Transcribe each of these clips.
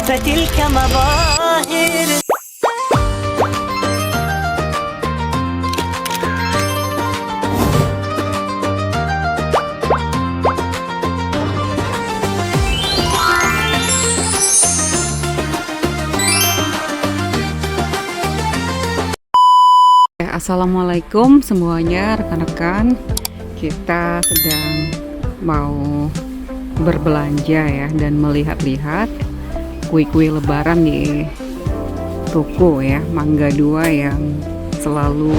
فتلك مظاهر. Assalamualaikum semuanya rekan-rekan. Kita sedang mau berbelanja ya dan melihat-lihat kue-kue lebaran di toko ya Mangga 2 yang selalu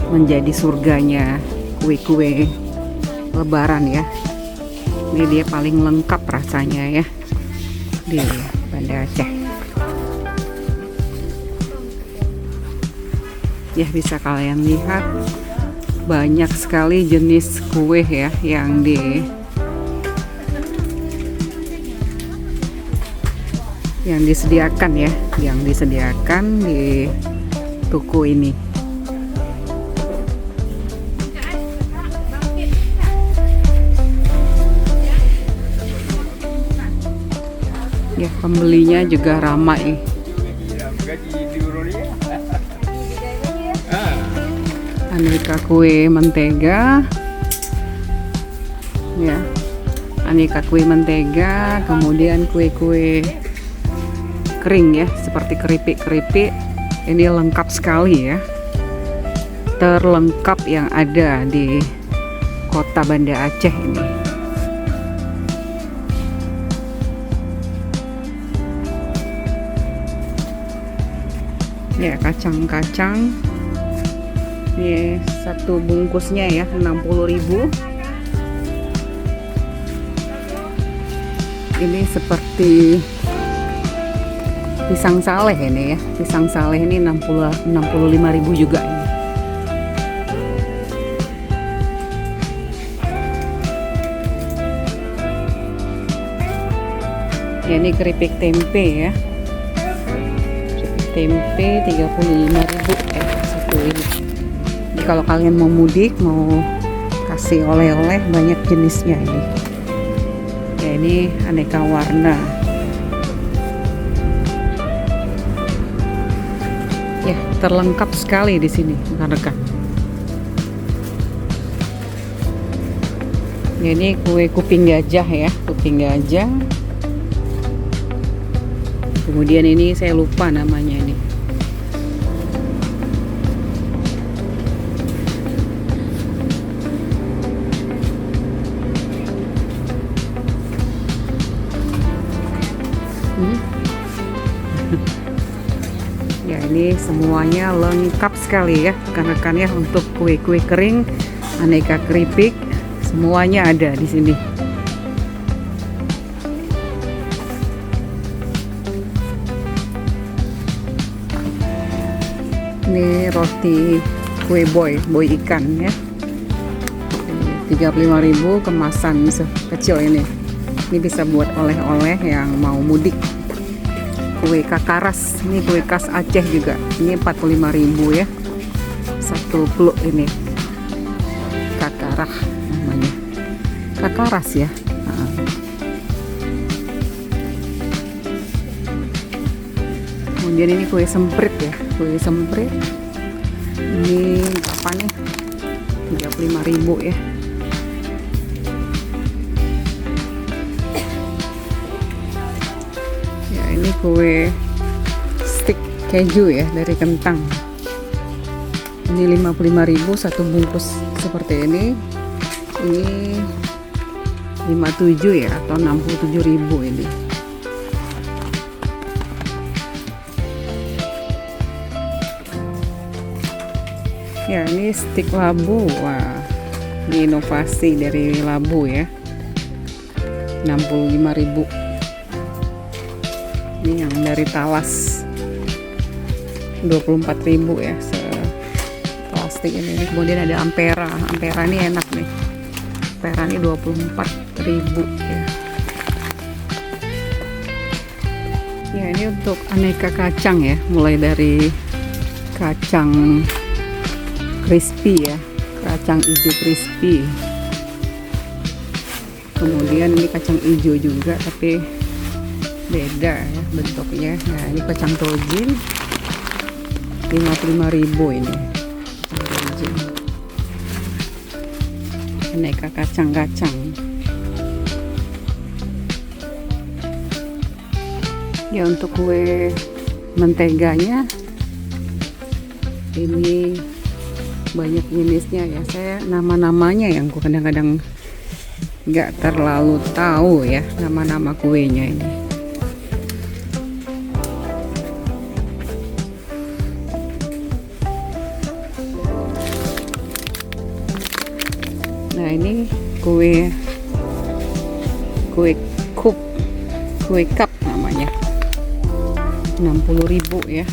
menjadi surganya kue-kue lebaran ya. Ini dia paling lengkap rasanya ya di Banda Aceh. Ya, bisa kalian lihat banyak sekali jenis kue ya yang disediakan di toko ini. Ya, pembelinya juga ramai. Aneka kue mentega ya, aneka kue mentega, kemudian kue-kue kering ya seperti keripik-keripik. Ini lengkap sekali ya, terlengkap yang ada di kota Banda Aceh ini. Ya, kacang-kacang ini satu bungkusnya ya 60.000. Ini seperti pisang saleh ini ya. Pisang saleh ini 65.000 juga ini. Ya, ini keripik tempe ya. Keripik tempe 35.000 satu ini. Kalau kalian mau mudik, mau kasih oleh-oleh, banyak jenisnya ini. Ya, ini aneka warna. Ya, terlengkap sekali di sini, rekan-rekan. Ya, ini kue kuping gajah ya, kuping gajah. Kemudian ini saya lupa namanya ini. Ya, ini semuanya lengkap sekali ya rekan-rekan ya, untuk kue-kue kering, aneka keripik, semuanya ada di sini. Ini roti kue boy ikan ya. 35.000 kemasan kecil ini. Ini bisa buat oleh-oleh yang mau mudik. Kue kakaras, ini kue khas Aceh juga. Ini 45.000 ya. Satu peluk ini. Kakarah namanya. Kakaras ya. Kemudian ini kue semprit ya. Kue semprit. Ini berapa nih? 35.000 ya. Ini kue stick keju ya dari kentang. Ini 55.000 satu bungkus seperti ini. Ini 57 ya atau 67.000 ini. Ya, ini stick labu. Wah, ini inovasi dari labu ya. 65.000. Ini yang dari talas 24.000 ya plastik ini. Kemudian ada ampera ini enak nih, ampera ini 24.000 ya. Ya, ini untuk aneka kacang ya, mulai dari kacang crispy ya, kacang hijau crispy. Kemudian ini kacang hijau juga, tapi beda ya bentuknya. Nah ini kacang tojin 55.000 ini. Tojin. Aneka kacang-kacang. Ya untuk kue menteganya ini banyak jenisnya ya. Saya nama-namanya yang kadang-kadang nggak terlalu tahu ya nama-nama kuenya ini. Nah ini kue cup namanya, 60.000 ya.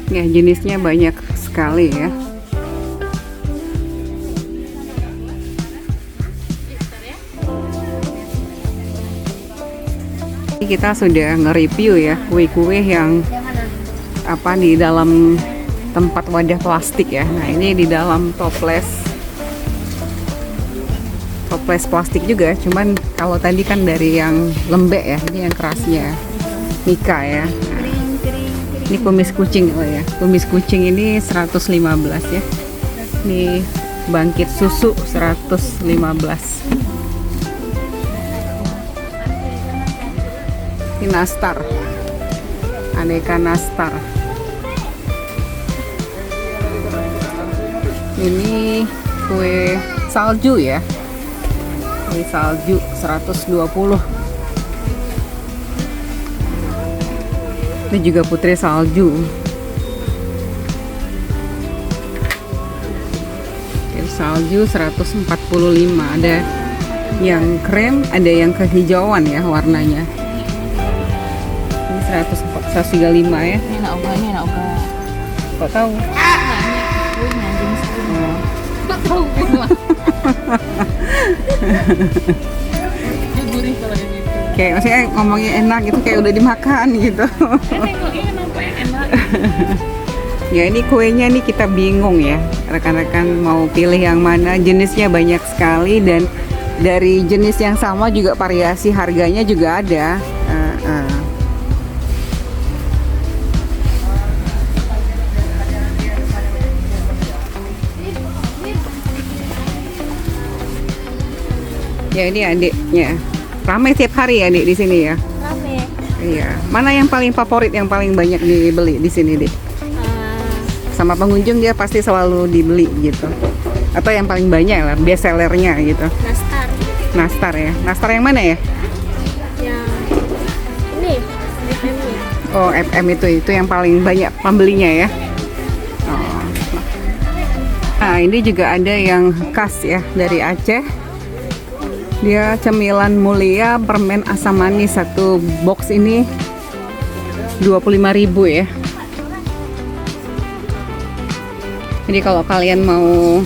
Ya jenisnya banyak sekali ya. Kita sudah nge-review ya kue-kue yang apa di dalam tempat wadah plastik ya. Nah ini di dalam toples plastik juga, cuman kalau tadi kan dari yang lembek ya, ini yang kerasnya Mika ya. Ini kumis kucing ya. Kumis kucing ini 115 ya. Ini bangkit susu 115. Ini nastar. Aneka nastar. Ini kue salju ya. Ini salju 120. Ini juga putri salju. Putri salju 145. Ada yang krem, ada yang kehijauan ya warnanya. Ini 135 ya. Ini nak oga. Kok tahu? Tak tahu memang. Dia gurih kalau yang itu. Kayak maksudnya ngomongnya enak gitu, kayak udah dimakan gitu. Nengoknya nampak enak. Ya ini kuenya nih kita bingung ya, rekan-rekan mau pilih yang mana. Jenisnya banyak sekali dan dari jenis yang sama juga variasi harganya juga ada. Ya ini adiknya, ramai tiap hari ya adik di sini ya. Rame. Iya. Mana yang paling favorit, yang paling banyak dibeli di sini, Dik? Sama pengunjung dia pasti selalu dibeli gitu. Atau yang paling banyak lah, best sellernya gitu. Nastar. Nastar ya. Nastar yang mana ya? Yang ini. FM-nya. Oh, FM itu yang paling banyak pembelinya ya. Oh. Nah, ini juga ada yang khas ya dari Aceh. Dia cemilan mulia permen asam manis, satu box ini 25.000 ya. Jadi kalau kalian mau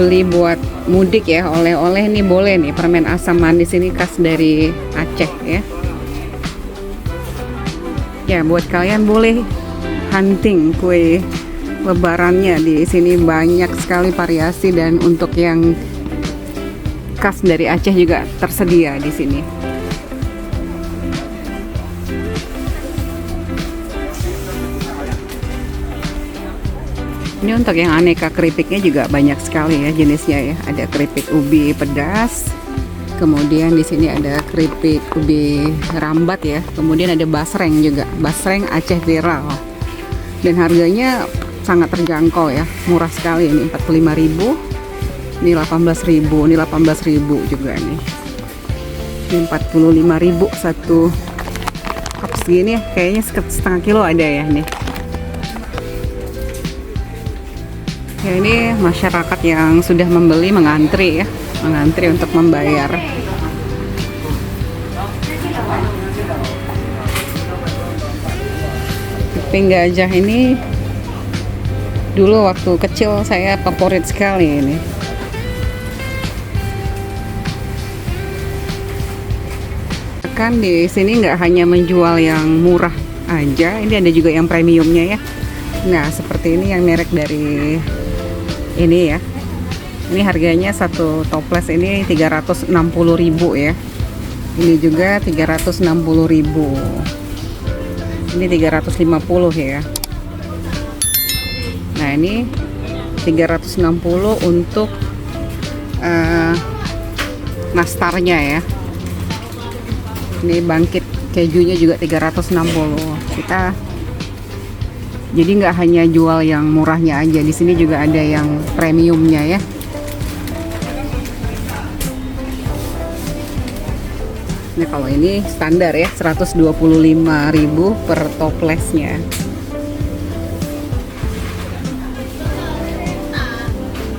beli buat mudik ya, oleh-oleh nih boleh nih, permen asam manis ini khas dari Aceh ya. Ya buat kalian boleh hunting kue lebarannya, di sini banyak sekali variasi dan untuk yang khas dari Aceh juga tersedia di sini. Ini untuk yang aneka keripiknya juga banyak sekali ya jenisnya ya. Ada keripik ubi pedas, kemudian di sini ada keripik ubi rambat ya. Kemudian ada basreng juga, basreng Aceh viral. Dan harganya sangat terjangkau ya, murah sekali ini 45.000. Ini 18.000, ini 18.000 juga nih. Ini 45.000 satu cup segini ya, kayaknya setengah kilo ada ya nih. Ya ini masyarakat yang sudah membeli mengantri ya, mengantri untuk membayar. Keping gajah ini dulu waktu kecil saya favorit sekali ini. Kan di sini nggak hanya menjual yang murah aja, ini ada juga yang premiumnya ya. Nah, seperti ini yang merek dari ini ya. Ini harganya satu toples ini 360.000 ya. Ini juga 360.000. Ini 350 ya. Nah, ini 360 untuk nastarnya ya. Ini bangkit kejunya juga 360. Kita jadi nggak hanya jual yang murahnya aja, di sini juga ada yang premiumnya ya. Nah, kalau ini standar ya, 125.000 per toplesnya.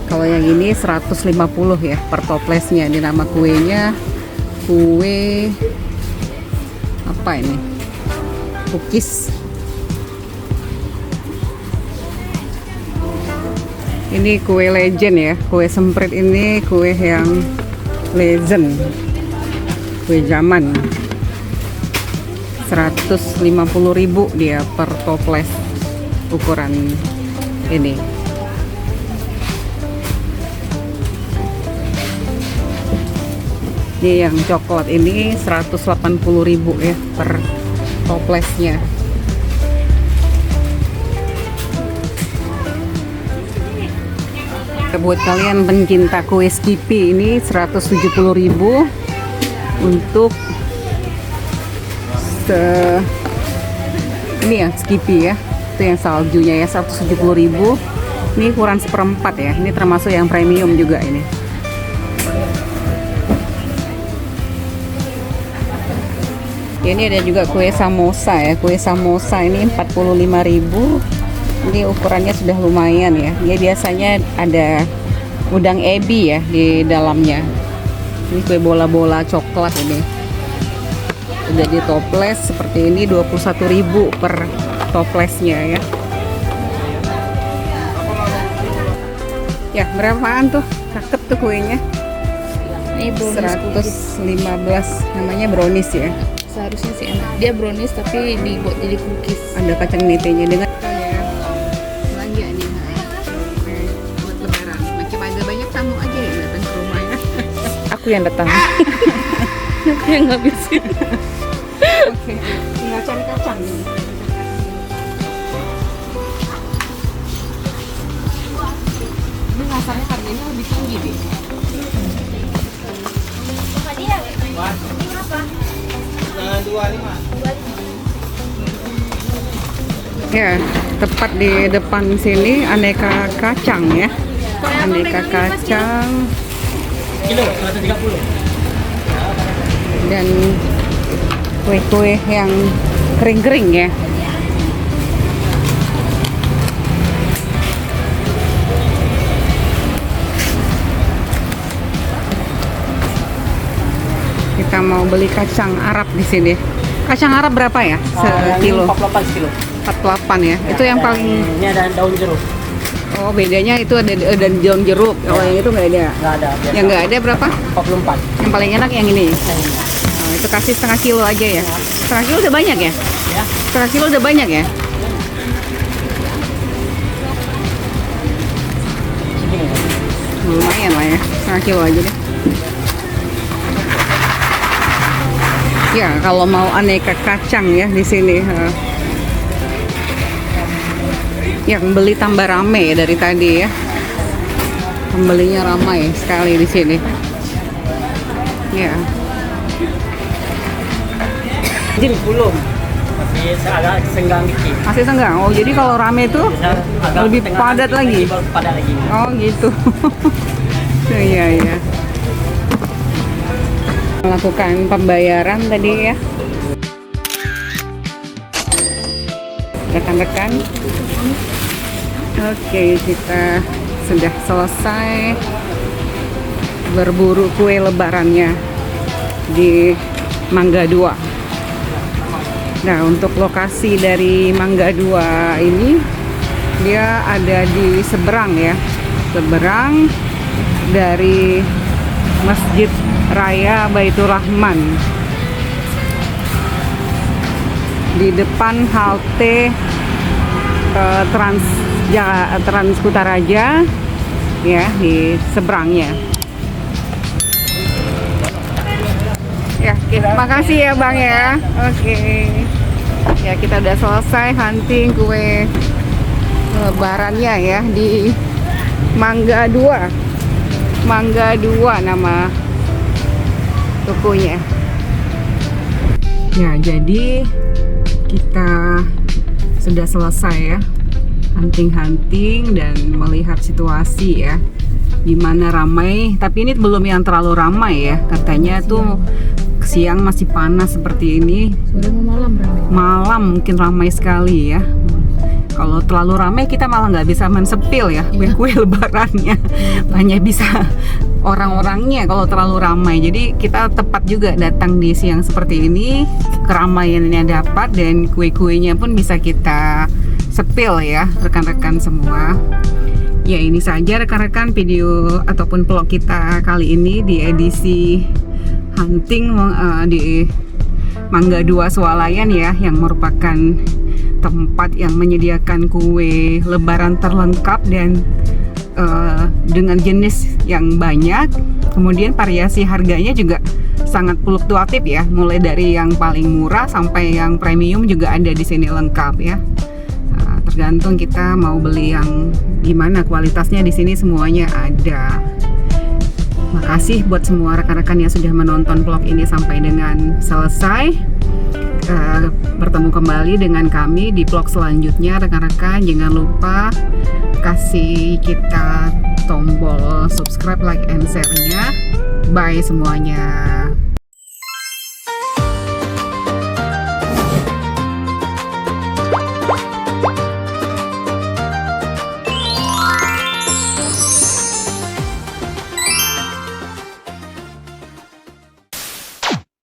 Kalau yang ini 150 ya per toplesnya. Ini nama kuenya kue apa ini? Cookies. Ini kue legend ya, kue semprit ini kue yang legend, kue zaman. 150.000 dia per toples ukuran ini. Ini yang coklat ini 180.000 ya per toplesnya. Buat kalian pencinta kue Skippy ini 170.000 untuk ini ya Skippy ya, itu yang saljunya ya 170.000. Ini ukuran 1/4 ya, ini termasuk yang premium juga ini. Ini ada juga kue samosa ya, kue samosa ini 45.000. Ini ukurannya sudah lumayan ya. Dia biasanya ada udang ebi ya di dalamnya. Ini kue bola-bola coklat ini. Udah di toples seperti ini 21.000 per toplesnya ya. Ya, berapaan tuh? Cakep tuh kuenya. Ini brownies 115, namanya brownies ya. Seharusnya sih enak. Dia brownies tapi dibuat jadi cookies. Ada kacang netenya dengan belanja nih. Buat lebaran. Macam agak banyak tamu aja ya datang ke rumahnya. Aku yang datang. Aku yang ngabisin. Oke, tinggal cari kacang nih. Ini rasanya harganya lebih tinggi deh. Ya, tepat di depan sini aneka kacang ya. Aneka kacang. Kilo 130. Dan kue-kue yang kering-kering ya. Kita mau beli kacang Arab di sini. Kacang Arab berapa ya? Sekilo? 48 kilo. 48 ya. Itu yang paling. Ini ada daun jeruk. Oh, bedanya itu ada daun jeruk. Kalau yang itu nggak ada. Nggak ada. Biasa. Yang nggak ada berapa? 44. Yang paling enak yang ini. Yang ini. Oh, itu kasih setengah kilo aja ya. Setengah kilo udah banyak ya? Ya. Setengah kilo udah banyak ya? Segini. Lumayan lah ya. Setengah kilo aja deh. Ya, kalau mau aneka kacang ya di sini. Yang beli tambah rame ya dari tadi ya. Pembelinya ramai sekali di sini. Ya. Jadi belum. Tapi agak senggang dikit. Masih senggang. Oh, jadi kalau rame itu Agak lebih tengah padat dikit, lagi. baru padat lagi. Oh, gitu. Iya, iya. Melakukan pembayaran tadi ya. Rekan-rekan. Oke, kita sudah selesai berburu kue lebarannya di Mangga 2. Nah, untuk lokasi dari Mangga 2 ini dia ada di seberang ya. Seberang dari Masjid Raya Baitur Rahman. Di depan halte Trans Kutaraja ya, di seberangnya. Ya, oke. Makasih ya Bang ya. Oke. Ya, kita udah selesai hunting kue lebarannya ya di Mangga 2. Mangga 2 nama tokonya. Ya, jadi kita sudah selesai ya hunting-hunting dan melihat situasi ya, gimana ramai, tapi ini belum yang terlalu ramai ya, katanya tuh siang masih panas seperti ini, malam mungkin ramai sekali ya. Kalau terlalu ramai kita malah nggak bisa mensepil ya kue-kue lebarannya, hanya bisa orang-orangnya kalau terlalu ramai. Jadi kita tepat juga datang di siang seperti ini, keramaiannya dapat dan kue-kuenya pun bisa kita sepil ya rekan-rekan semua. Ya, ini saja rekan-rekan video ataupun vlog kita kali ini di edisi hunting di Mangga 2 Swalayan ya, yang merupakan tempat yang menyediakan kue lebaran terlengkap dan dengan jenis yang banyak, kemudian variasi harganya juga sangat fluktuatif ya, mulai dari yang paling murah sampai yang premium juga ada di sini lengkap ya. Tergantung kita mau beli yang gimana, kualitasnya di sini semuanya ada. Makasih buat semua rekan-rekan yang sudah menonton vlog ini sampai dengan selesai. Bertemu kembali dengan kami di vlog selanjutnya rekan-rekan. Jangan lupa kasih kita tombol subscribe, like, and share-nya. Bye semuanya.